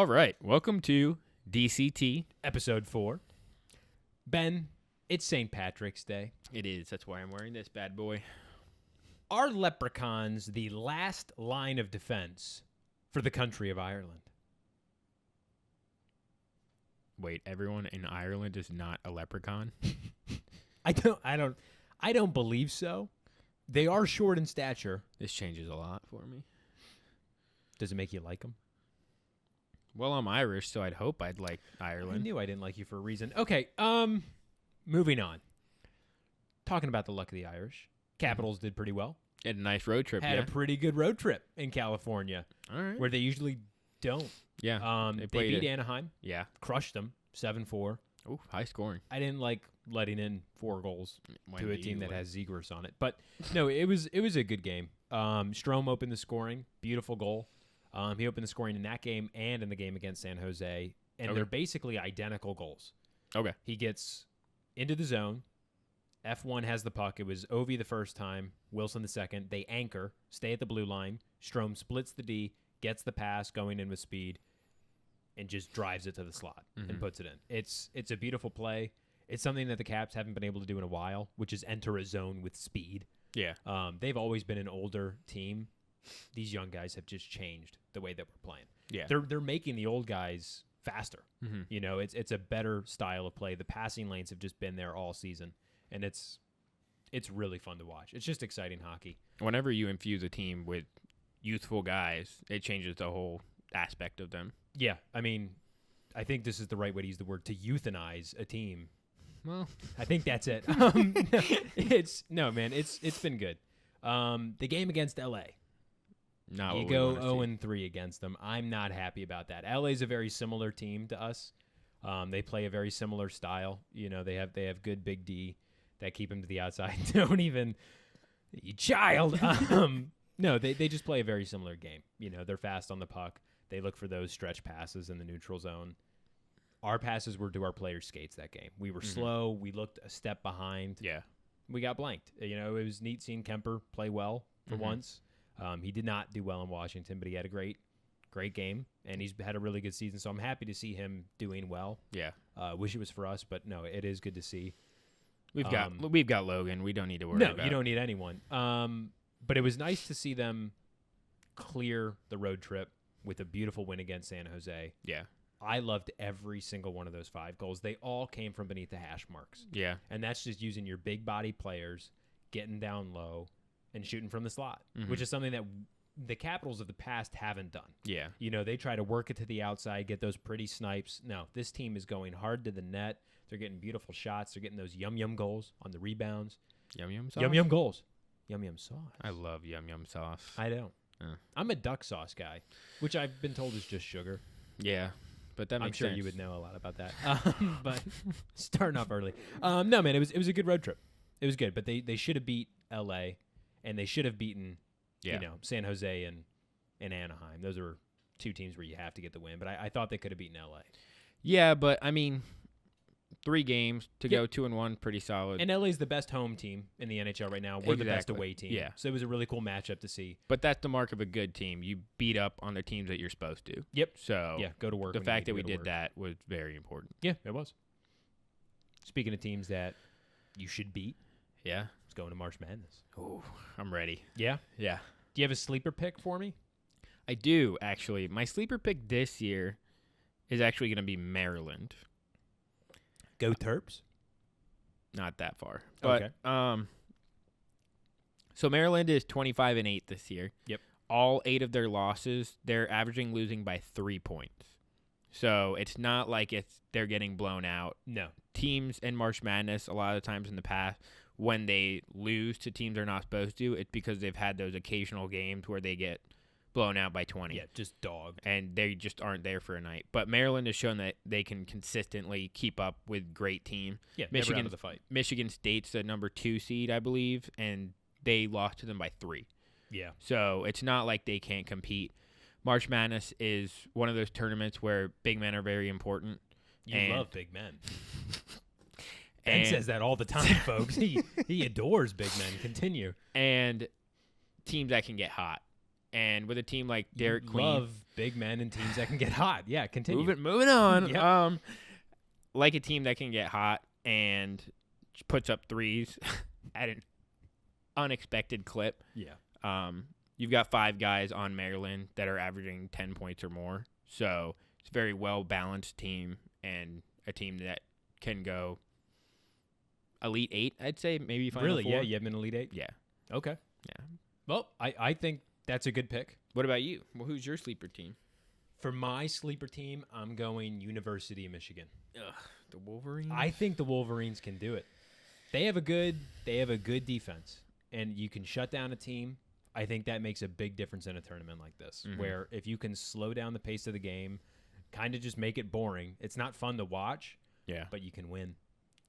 All right, welcome to DCT. Episode 4. Ben, it's St. Patrick's Day. It is. That's why I'm wearing this bad boy. Are leprechauns the last line of defense for the country of Ireland? Wait, everyone in Ireland is not a leprechaun? I don't believe so. They are short in stature. This changes a lot for me. Does it make you like them? Well, I'm Irish, so I'd hope I'd like I Ireland. knew I didn't like you for a reason. Okay, moving on. Talking about the luck of the Irish. Capitals did pretty well. Had a nice road trip, Had a pretty good road trip in California, All right. where they usually don't. Yeah. They played beat Anaheim, Yeah. crushed them 7-4. Oh, high scoring. I didn't like letting in 4 goals When to a do team you that like- has Zegers on it. But no, it was a good game. Strome opened the scoring, beautiful goal. He opened the scoring in that game and in the game against San Jose, and Okay. they're basically identical goals. Okay. He gets into the zone. F1 has the puck. It was Ovi the first time, Wilson the second. They anchor, stay at the blue line. Strome splits the D, gets the pass, going in with speed, and just drives it to the slot and puts it in. It's a beautiful play. It's something that the Caps haven't been able to do in a while, which is enter a zone with speed. Yeah. They've always been an older team. These young guys have just changed the way that we're playing. Yeah. They're making the old guys faster. Mhm. You know, it's a better style of play. The passing lanes have just been there all season, and it's really fun to watch. It's just exciting hockey. Whenever you infuse a team with youthful guys, it changes the whole aspect of them. Yeah, I mean, I think this is the right way to use the word, to euthanize a team. Well, I think that's it. It's been good. The game against LA. not You what we go wanna see. 0-3 against them. I'm not happy about that. LA's a very similar team to us. They play a very similar style. You know, they have good big D that keep them to the outside. Don't even, you child. No, they just play a very similar game. You know, they're fast on the puck. They look for those stretch passes in the neutral zone. Our passes were to our players' skates that game. We were slow. We looked a step behind. Yeah. We got blanked. You know, it was neat seeing Kemper play well for once. He did not do well in Washington, but he had a great game, and he's had a really good season. So I'm happy to see him doing well. Yeah. Wish it was for us, but no, it is good to see. We've got Logan. We don't need to worry No, about you don't need anyone. But it was nice to see them clear the road trip with a beautiful win against San Jose. Yeah. I loved every single one of those 5 goals. They all came from beneath the hash marks. Yeah. And that's just using your big body players, getting down low, and shooting from the slot, which is something that the Capitals of the past haven't done. Yeah. You know, they try to work it to the outside, get those pretty snipes. No, this team is going hard to the net. They're getting beautiful shots. They're getting those yum-yum goals on the rebounds. Yum yum sauce. Yum-yum goals. Yum-yum sauce. I love yum yum sauce. I don't. Uh. I'm a duck sauce guy, which I've been told is just sugar. Yeah. But that I'm makes sure sense. you would know a lot about that. But starting off early. No, man, it was a good road trip. It was good, but they should have beat LA, and they should have beaten, San Jose and Anaheim. Those are 2 teams where you have to get the win. But I thought they could have beaten LA. Yeah, but I mean, 3 games to Yep. go 2-1, pretty solid. And LA's the best home team in the NHL right now. We're the best Exactly. away team. Yeah. So it was a really cool matchup to see. But that's the mark of a good team. You beat up on the teams that you're supposed to. Yep. So Yeah, go to work. the when you fact need that we to go to did work. that was very important. Yeah, it was. Speaking of teams that you should beat, Yeah. let's go into March Madness. Oh, I'm ready. Yeah? Yeah. Do you have a sleeper pick for me? I do, actually. My sleeper pick this year is actually going to be Maryland. Go Terps. Not that far. But, Okay. So Maryland is 25-8 this year. Yep. All 8 of their losses, they're averaging losing by 3 points. So it's not like they're getting blown out. No. Teams in March Madness, a lot of times in the past, when they lose to teams they're not supposed to, it's because they've had those occasional games where they get blown out by 20. Yeah, just dogged. And they just aren't there for a night. But Maryland has shown that they can consistently keep up with great team. Yeah, never out of the fight. Michigan State's the number 2 seed, I believe, and they lost to them by 3. Yeah. So it's not like they can't compete. March Madness is one of those tournaments where big men are very important. You And- love big men. Ben And- says that all the time, folks. He adores big men. Continue. And teams that can get hot. And with a team like Derek Queen, love big men and teams that can get hot. Yeah, continue. moving on. Yep. Like a team that can get hot and puts up threes at an unexpected clip. Yeah. You've got 5 guys on Maryland that are averaging 10 points or more. So it's a very well-balanced team and a team that can go Elite 8, I'd say, maybe Final Really? Four. Yeah, you have an Elite 8? Yeah. Okay. Yeah. Well, I think that's a good pick. What about you? Well, who's your sleeper team? For my sleeper team, I'm going University of Michigan. Ugh, the Wolverines? I think the Wolverines can do it. They have a good defense, and you can shut down a team. I think that makes a big difference in a tournament like this, where if you can slow down the pace of the game, kind of just make it boring. It's not fun to watch, but you can win.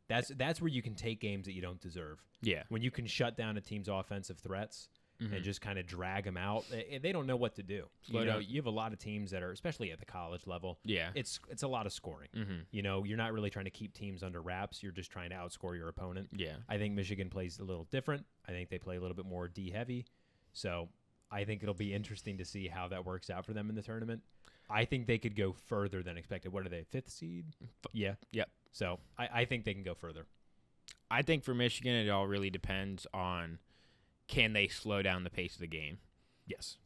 That's where you can take games that you don't deserve. Yeah. When you can shut down a team's offensive threats and just kind of drag them out, they don't know what to do. You have a lot of teams that are, especially at the college level. Yeah. It's a lot of scoring. You're not really trying to keep teams under wraps. You're just trying to outscore your opponent. Yeah. I think Michigan plays a little different. I think they play a little bit more D heavy. So I think it'll be interesting to see how that works out for them in the tournament. I think they could go further than expected. What are they, 5th seed? Yeah. Yep. So I think they can go further. I think for Michigan, it all really depends on can they slow down the pace of the game. Yes.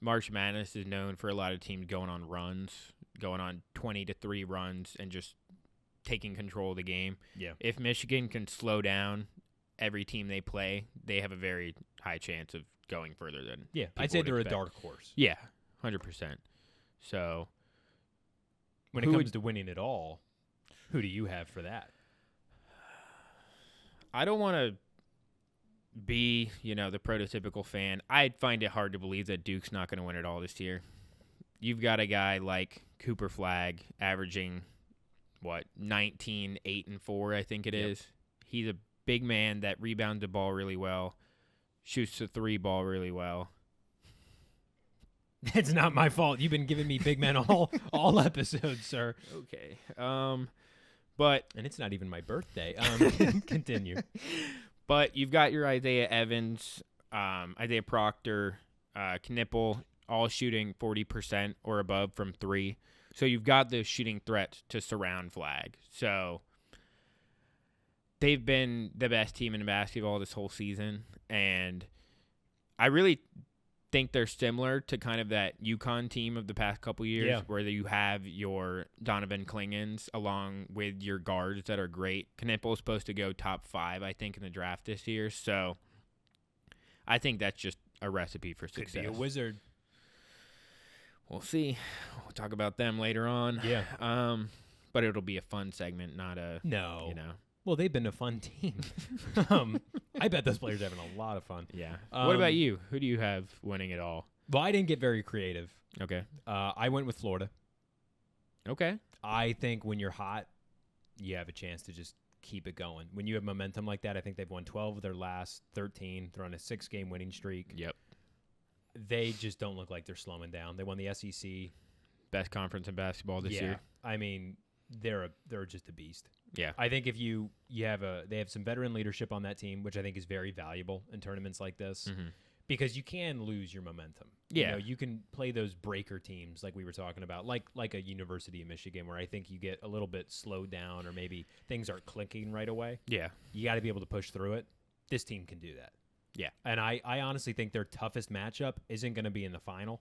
March Madness is known for a lot of teams going on runs, going on 20-3 runs, and just taking control of the game. Yeah. If Michigan can slow down every team they play, they have a very high chance of going further than I'd say they're expect. a dark horse. Yeah, 100%. So when it comes to winning it all, who do you have for that? I don't want to be, the prototypical fan. I'd find it hard to believe that Duke's not going to win it all this year. You've got a guy like Cooper Flagg averaging, 19, 8, and 4, I think it is. He's a big man that rebounds the ball really well, shoots the 3 ball really well. It's not my fault. You've been giving me big men all episodes, sir. Okay. But and it's not even my birthday. Continue. But you've got your Isaiah Evans, Isaiah Proctor, Knipple, all shooting 40% or above from 3. So you've got the shooting threat to surround Flagg. So they've been the best team in basketball this whole season, and I really think they're similar to kind of that UConn team of the past couple years, where you have your Donovan Klingons along with your guards that are great. Knipple is supposed to go top 5, I think, in the draft this year. So I think that's just a recipe for success. Could be a wizard. We'll see. We'll talk about them later on. Yeah. But it'll be a fun segment, not a no. Well, they've been a fun team. I bet those players are having a lot of fun. Yeah. What about you? Who do you have winning it all? Well, I didn't get very creative. Okay. I went with Florida. Okay. I think when you're hot, you have a chance to just keep it going. When you have momentum like that, I think they've won 12 of their last 13. They're on a 6-game winning streak. Yep. They just don't look like they're slowing down. They won the SEC. Best conference in basketball this year. I mean, they're just a beast. Yeah. I think if they have some veteran leadership on that team, which I think is very valuable in tournaments like this, because you can lose your momentum. Yeah. You can play those breaker teams like we were talking about, like a University of Michigan, where I think you get a little bit slowed down or maybe things aren't clicking right away. Yeah. You got to be able to push through it. This team can do that. Yeah. And I honestly think their toughest matchup isn't going to be in the final.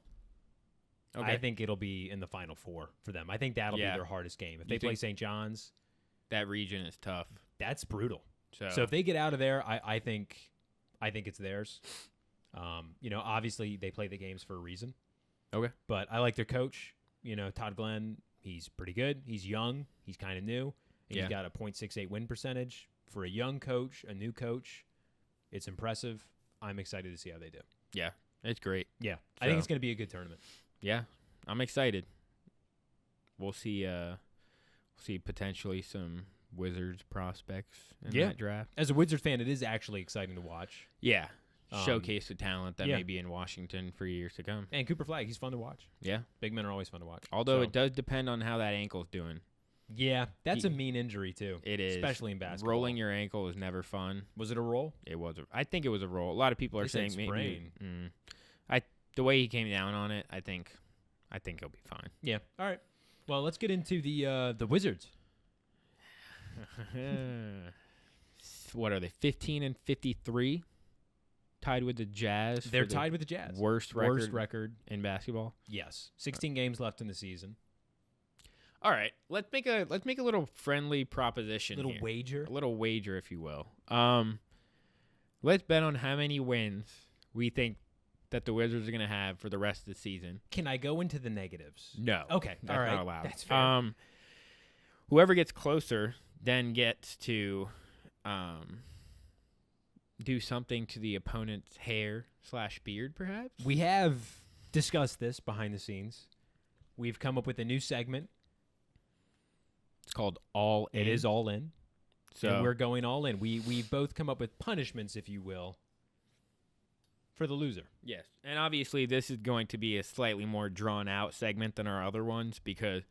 Okay. I think it'll be in the Final Four for them. I think that'll be their hardest game. If they play St. John's, that region is tough. That's brutal. So if they get out of there, I think it's theirs. Obviously they play the games for a reason. Okay. But I like their coach. Todd Glenn, he's pretty good. He's young. He's kind of new. And he's got a .68 win percentage. For a young coach, a new coach, it's impressive. I'm excited to see how they do. Yeah, it's great. Yeah. I think it's going to be a good tournament. Yeah, I'm excited. We'll see potentially some Wizards prospects in that draft. As a Wizards fan, it is actually exciting to watch. Yeah. Showcase the talent that may be in Washington for years to come. And Cooper Flagg, he's fun to watch. Yeah. Big men are always fun to watch. Although it does depend on how that ankle's doing. Yeah, that's a mean injury, too. It is. Especially in basketball. Rolling your ankle is never fun. Was it a roll? It was. I think it was a roll. A lot of people are saying sprain. maybe. the way he came down on it, I think he'll be fine. Yeah. All right. Well, let's get into the Wizards. What are they? 15-53, tied with the Jazz. They're tied with the Jazz. Worst record in basketball. Yes. 16 games left in the season. All right, let's make a little friendly proposition. Little here. wager. A little wager, if you will. Let's bet on how many wins we think that the Wizards are going to have for the rest of the season. Can I go into the negatives? No. Okay. That's all right. not allowed. That's fair. Whoever gets closer then gets to do something to the opponent's hair/beard, perhaps. We have discussed this behind the scenes. We've come up with a new segment. It's called All In. It is All In. So and we're going all in. We've both come up with punishments, if you will, for the loser. Yes. And obviously this is going to be a slightly more drawn out segment than our other ones because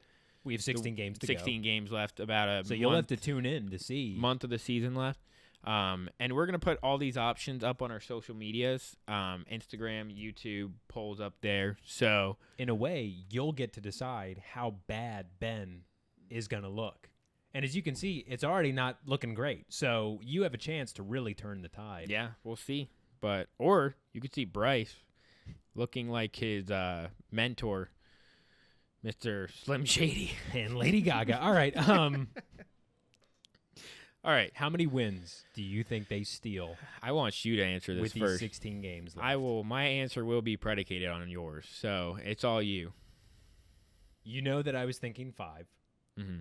we have 16 games to go. 16 games left, about a So you'll have to tune in to see. Month of the season left. And we're going to put all these options up on our social medias, Instagram, YouTube, polls up there. So in a way, you'll get to decide how bad Ben is going to look. And as you can see, it's already not looking great. So you have a chance to really turn the tide. Yeah, we'll see. Or you could see Bryce looking like his mentor, Mr. Slim Shady. And Lady Gaga. All right. All right. How many wins do you think they steal? I want you to answer this with first. These 16 games left? I will. My answer will be predicated on yours. So it's all you. You know that I was thinking 5. Mm-hmm.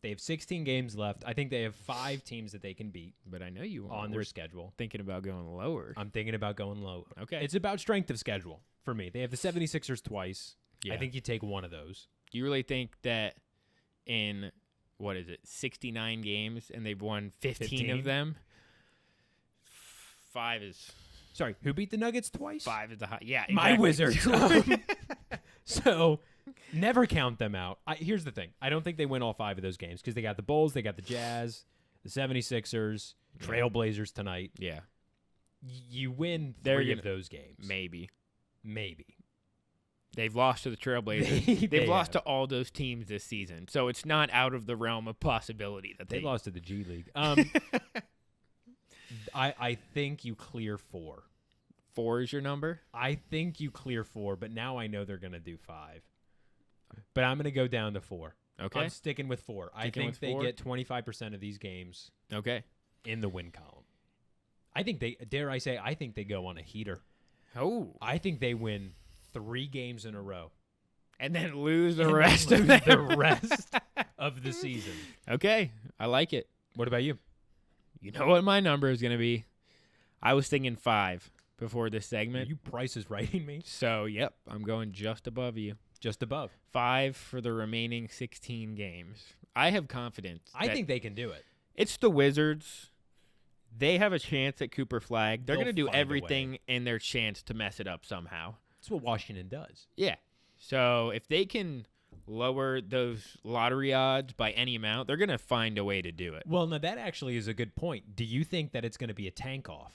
They have 16 games left. I think they have 5 teams that they can beat. But I know you on their schedule. Thinking about going lower. I'm thinking about going lower. Okay. It's about strength of schedule for me. They have the 76ers twice. Yeah. I think you take one of those. Do you really think that in, 69 games and they've won 15 of them? 5 is... Sorry, who beat the Nuggets twice? 5 is the high. Yeah, exactly. My Wizards. So... never count them out. Here's the thing. I don't think they win all 5 of those games because they got the Bulls, they got the Jazz, the 76ers, Trailblazers tonight. Yeah. You win 3 of those games. Maybe. They've lost to the Trailblazers. They've lost to all those teams this season. So it's not out of the realm of possibility that they lost to the G League. I think you clear 4. 4 is your number? I think you clear 4, but now I know they're going to do 5. But I'm going to go down to 4. Okay. I'm sticking with 4. I think they get 25% of these games. Okay. In the win column. I think they go on a heater. Oh. I think they win 3 games in a row. And then lose the rest of them. The rest of the season. Okay. I like it. What about you? You know what my number is going to be? I was thinking 5 before this segment. Are you Price is writing me? So, yep. I'm going just above you. Just above. 5 for the remaining 16 games. I have confidence. I think they can do it. It's the Wizards. They have a chance at Cooper Flag. They're going to do everything in their chance to mess it up somehow. That's what Washington does. Yeah. So if they can lower those lottery odds by any amount, they're going to find a way to do it. Well, now that actually is a good point. Do you think that it's going to be a tank off?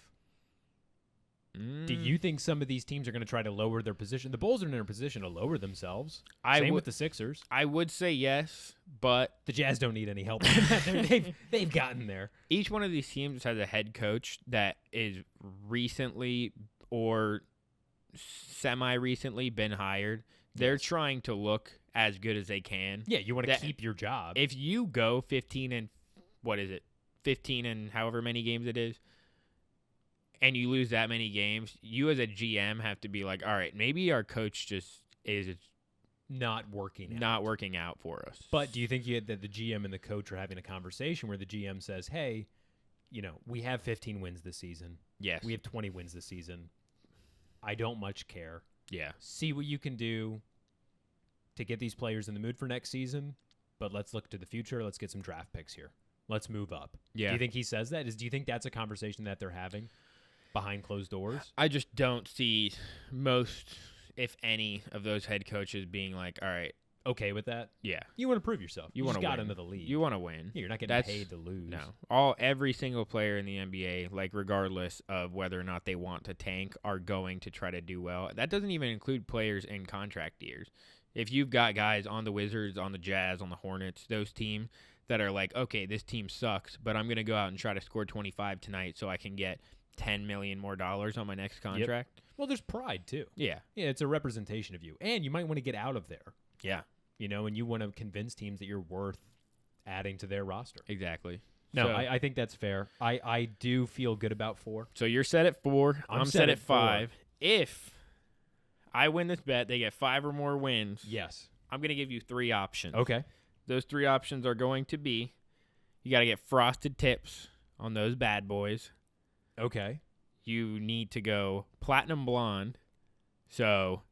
Do you think some of these teams are going to try to lower their position? The Bulls are in a position to lower themselves. Same with the Sixers. I would say yes, but the Jazz don't need any help. They've gotten there. Each one of these teams has a head coach that is recently or semi-recently been hired. They're trying to look as good as they can. Yeah, you want to keep your job. If you go 15 and however many games it is, and you lose that many games, you as a GM have to be like, all right, maybe our coach just is not working out for us. But do you think that the GM and the coach are having a conversation where the GM says, hey, we have 15 wins this season. Yes. We have 20 wins this season. I don't much care. Yeah. See what you can do to get these players in the mood for next season, but let's look to the future. Let's get some draft picks here. Let's move up. Yeah. Do you think he says that? Do you think that's a conversation that they're having behind closed doors? I just don't see most, if any, of those head coaches being like, all right, okay with that. Yeah. You want to prove yourself. You wanna just got win. into the league. You want to win. Yeah, you're not getting paid to lose. No. Every single player in the NBA, like regardless of whether or not they want to tank, are going to try to do well. That doesn't even include players in contract years. If you've got guys on the Wizards, on the Jazz, on the Hornets, those teams that are like, okay, this team sucks, but I'm going to go out and try to score 25 tonight so I can get $10 million more on my next contract. Yep. Well, there's pride too. Yeah. Yeah, it's a representation of you. And you might want to get out of there. Yeah. You know, and you want to convince teams that you're worth adding to their roster. Exactly. No, So, I think that's fair. I do feel good about 4. so you're set at 4. I'm set at 5. 4. If I win this bet, they get 5 or more wins. Yes. I'm going to give you 3 options. Okay. Those 3 options are going to be, you got to get frosted tips on those bad boys. Okay. You need to go platinum blonde. So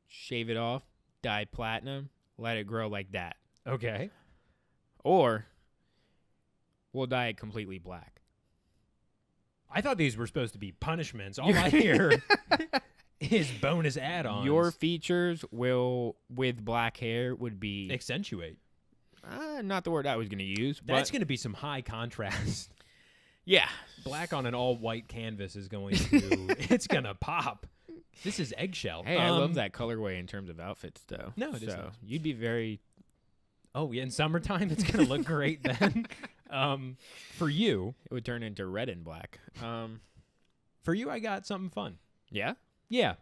shave it off, dye platinum, let it grow like that. Okay. Or we'll dye it completely black. I thought these were supposed to be punishments. All I hear is bonus add-ons. Your features will, with black hair, would be... accentuate. Not the word I was going to use. That's but going to be some high contrast. yeah. Black on an all-white canvas is going to... it's going to pop. This is eggshell. Hey, I love that colorway in terms of outfits, though. No, it is nice. You'd be very... Oh, yeah, in summertime, it's going to look great then. For you... It would turn into red and black. For you, I got something fun. Yeah? Yeah.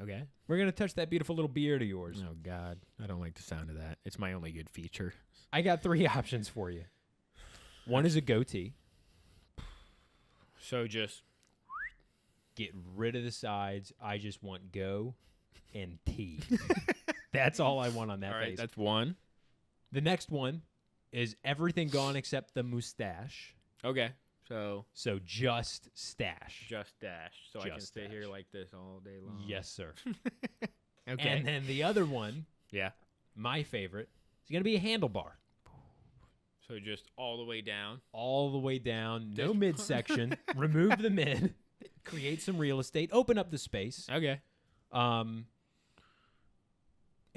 Okay. We're going to touch that beautiful little beard of yours. Oh, God. I don't like the sound of that. It's my only good feature. I got 3 options for you. One is a goatee. So just... Get rid of the sides. I just want go and T. That's all I want on that All right, face. that's one. The next one is everything gone except the mustache. Okay. So just stash. just dash. So I can Just stay here dash. like this all day long. Yes, sir. Okay. And then the other one, yeah. my favorite, is going to be a handlebar. So just all the way down. All the way down. No This- midsection. Remove the mid. Create some real estate. Open up the space. Okay. And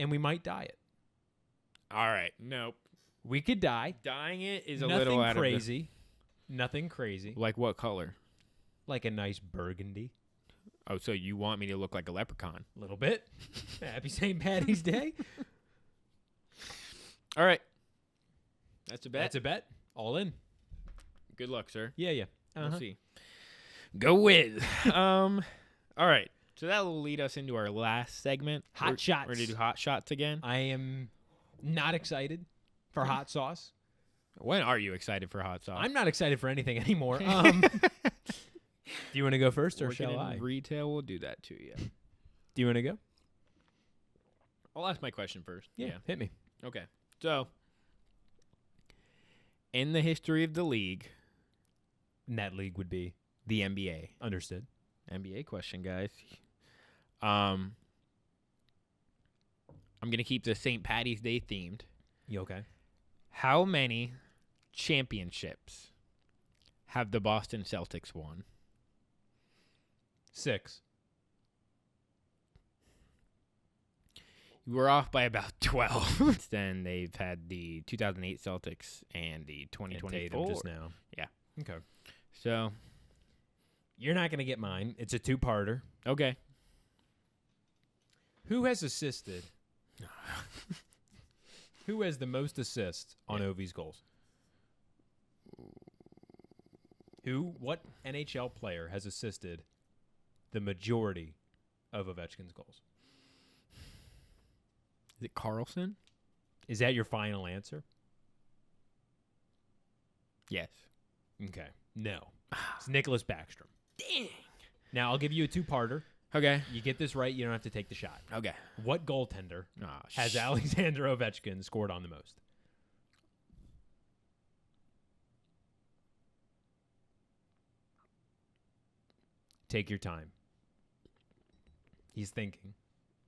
we might dye it. All right. Nope. We could dye. Dyeing it is a Nothing little out crazy. Nothing crazy. of the... Like what color? Like a nice burgundy. Oh, so you want me to look like a leprechaun? A little bit. Happy St. Patty's Day. All right. That's a bet. That's a bet. All in. Good luck, sir. Yeah, yeah. We'll see. Go with. All right. So that will lead us into our last segment. Hot shots. We're going to do hot shots again. I am not excited for hot sauce. When are you excited for hot sauce? I'm not excited for anything anymore. Do you want to go first or Working shall in I? Retail will do that to you. Do you want to go? I'll ask my question first. Yeah, hit me. Okay. So, in the history of the league, And that league would be the NBA. understood. NBA question, guys. I'm going to keep the St. Patty's Day themed. You okay? How many championships have the Boston Celtics won? 6. You were off by about 12. Then they've had the 2008 Celtics and the And Tatum 2024. just now. Yeah. Okay. So, You're not going to get mine. It's a 2-parter. okay. Who has assisted? Who has the most assists on Ovi's goals? What NHL player has assisted the majority of Ovechkin's goals? Is it Carlson? Is that your final answer? Yes. Okay. No. It's Nicholas Backstrom. Dang. Now, I'll give you a 2-parter. Okay. You get this right, you don't have to take the shot. Okay. What goaltender Oh, has Alexander Ovechkin scored on the most? Take your time. He's thinking.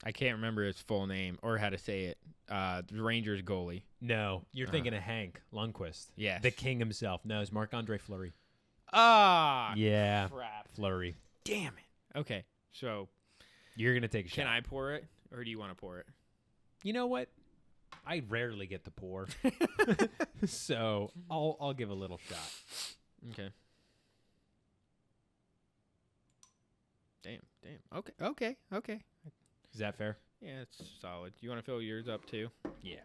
I can't remember his full name or how to say it. The Rangers goalie. No, you're thinking of Hank Lundqvist. Yes. The king himself. No, it's Marc-Andre Fleury. Ah. Yeah. Crap. Fleury. Damn it. Okay. So, You're going to take a shot. can I pour it or do you want to pour it? You know what? I rarely get to pour, so I'll give a little shot. Okay. Damn. Okay. Is that fair? Yeah, it's solid. You want to fill yours up too? Yeah.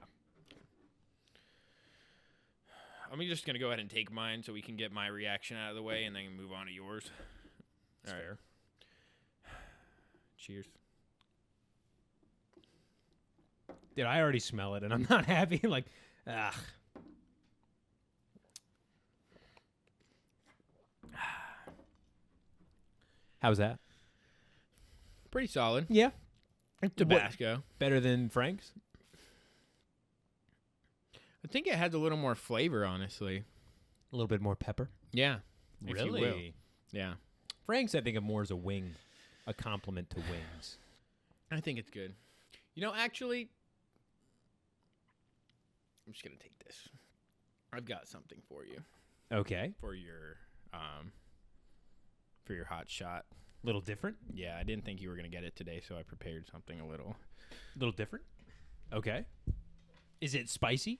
I'm just gonna go ahead and take mine so we can get my reaction out of the way and then move on to yours. That's fair. Cheers. Dude, I already smell it, and I'm not happy. Like, ugh. How's that? Pretty solid. Yeah. Tabasco. Better than Frank's? I think it has a little more flavor, honestly. A little bit more pepper? Yeah. If you will. Really? Yeah. Frank's, I think of more as a wing, a compliment to wings. I think it's good. You know, actually, I'm just gonna take this. I've got something for you Okay. for your hot shot. A little different? Yeah, I didn't think you were gonna get it today, so I prepared something a little. A little different? Okay. Is it spicy?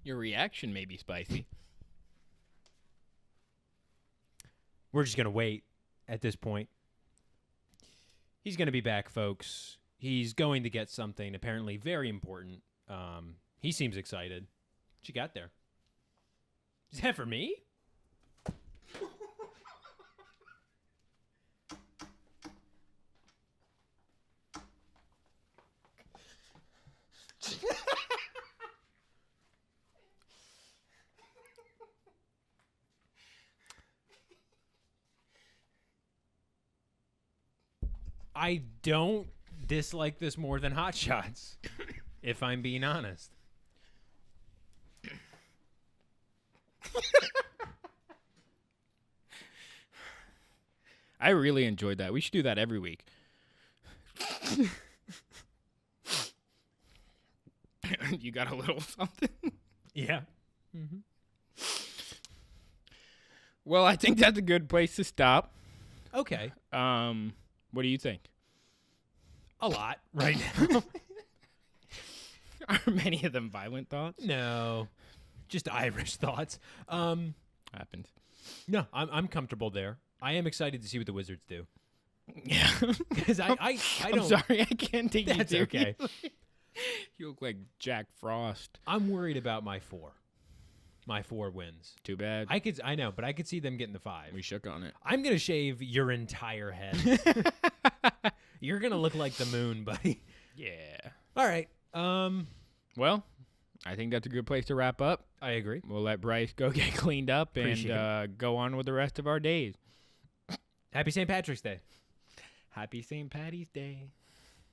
Your reaction may be spicy. We're just going to wait at this point. He's going to be back, folks. He's going to get something apparently very important. He seems excited. What you got there? Is that for me? I don't dislike this more than Hot Shots, if I'm being honest. I really enjoyed that. We should do that every week. You got a little something? Yeah. Mm-hmm. Well, I think that's a good place to stop. Okay. What do you think? A lot right now. Are many of them violent thoughts? No. Just Irish thoughts. Happened. No, I'm comfortable there. I am excited to see what the Wizards do. Yeah. Because I I'm don't. sorry, I can't take you That's seriously. okay. You look like Jack Frost. I'm worried about my 4. My 4 wins. Too bad. I know, but I could see them getting the 5. We shook on it. I'm gonna shave your entire head. You're gonna look like the moon, buddy. Yeah. All right. Well, I think that's a good place to wrap up. I agree. We'll let Bryce go get cleaned up Appreciate and go on with the rest of our days. Happy St. Patrick's Day. Happy St. Patty's Day.